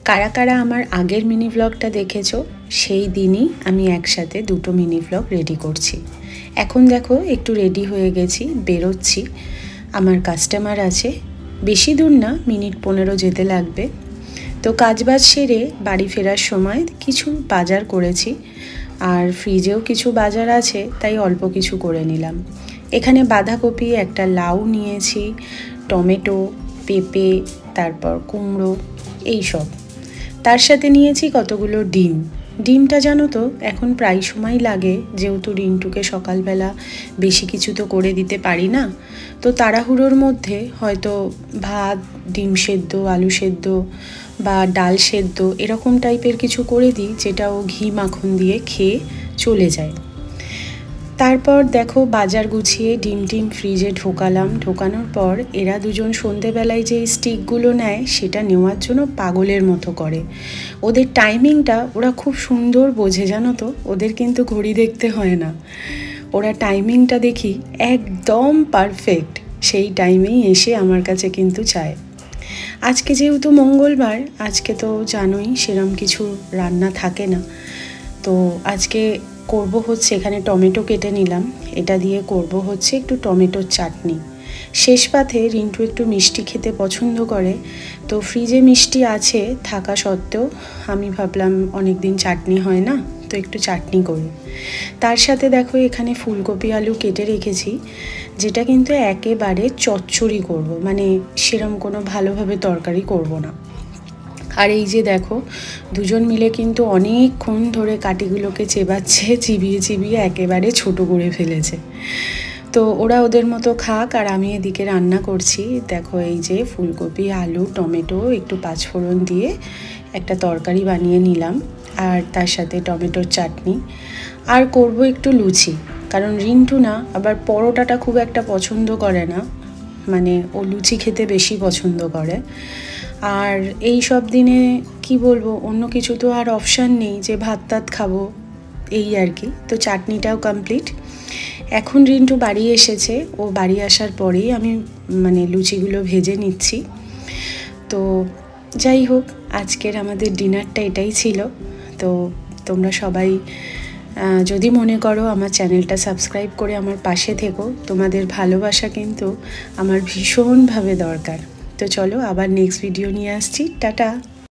কারা কারা আমার আগের মিনি ব্লগটা দেখেছো, সেই দিনই আমি একসাথে দুটো মিনি ব্লগ রেডি করছি। এখন দেখো একটু রেডি হয়ে গেছি, বেরোচ্ছি। আমার কাস্টমার আছে, বেশি দূর না, মিনিট 15 যেতে লাগবে। তো কাজবাজ সেরে বাড়ি ফেরার সময় কিছু বাজার করেছি, আর ফ্রিজেও কিছু বাজার আছে, তাই অল্প কিছু করে নিলাম। এখানে বাঁধাকপি, একটা লাউ নিয়েছি, টমেটো, পেঁপে, তারপর কুমড়ো, এইসব। তার সাথে নিয়েছি কতগুলো ডিম। ডিমটা জানো তো এখন প্রায় সময় লাগে, যেহেতু রিন্টুকে সকালবেলা বেশি কিছু তো করে দিতে পারি না। তো তাড়াহুড়োর মধ্যে হয়তো ভাত, ডিম সেদ্ধ, আলু সেদ্ধ বা ডাল সেদ্ধ এরকম টাইপের কিছু করে দিই, যেটা ও ঘি মাখন দিয়ে খেয়ে চলে যায়। তারপর দেখো বাজার গুছিয়ে ডিম ফ্রিজে ঢোকানোর পর এরা দুজন সন্ধেবেলায় যে স্টিকগুলো নেয় সেটা নেওয়ার জন্য পাগলের মতো করে। ওদের টাইমিংটা ওরা খুব সুন্দর বোঝে, জানো তো। ওদের কিন্তু ঘড়ি দেখতে হয় না, ওরা টাইমিংটা দেখি একদম পারফেক্ট, সেই টাইমেই এসে আমার কাছে কিন্তু চায়। আজকে যেহেতু মঙ্গলবার, আজকে তো জানোই সেরম কিছু রান্না থাকে না। তো আজকে করব হচ্ছে, এখানে টমেটো কেটে নিলাম, এটা দিয়ে করব হচ্ছে একটু টমেটোর চাটনি। শেষ পাতে রিন্টু একটু মিষ্টি খেতে পছন্দ করে, তো ফ্রিজে মিষ্টি আছে থাকা সত্ত্বেও আমি ভাবলাম অনেক দিন চাটনি হয় না, তো একটু চাটনি করি। তার সাথে দেখো এখানে ফুলকপি আলু কেটে রেখেছি, যেটা কিন্তু একেবারে চচ্চড়ি করব, মানে সেরম কোনো ভালোভাবে তরকারি করব না। আর এই যে দেখো দুজন মিলে কিন্তু অনেকক্ষণ ধরে কাটিগুলোকে চিবিয়ে একেবারে ছোট করে ফেলেছে। তো ওরা ওদের মতো খাক, আর আমি এদিকে রান্না করছি। দেখো এই যে ফুলকপি, আলু, টমেটো, একটু পাঁচফোড়ন দিয়ে একটা তরকারি বানিয়ে নিলাম, আর তার সাথে টমেটোর চাটনি। আর করব একটু লুচি, কারণ রিন্টু না আবার পরোটাটা খুব একটা পছন্দ করে না, মানে ও লুচি খেতে বেশি পছন্দ করে। আর এই সব দিনে কি বলবো, অন্য কিছু তো আর অপশান নেই যে ভাত টাত খাবো, এই আর কি। তো চাটনিটাও কমপ্লিট। এখন রিন্টু বাড়ি এসেছে, ও বাড়ি আসার পরেই আমি মানে লুচিগুলো ভেজে নিচ্ছি। তো যাই হোক, আজকের আমাদের ডিনারটা এটাই ছিল। তো তোমরা সবাই যদি মনে করো আমার চ্যানেলটা সাবস্ক্রাইব করে আমার পাশে থেকো, তোমাদের ভালোবাসা কিন্তু আমার ভীষণভাবে দরকার। তো চলো আবার নেক্সট ভিডিও নিয়ে আসছি, টাটা।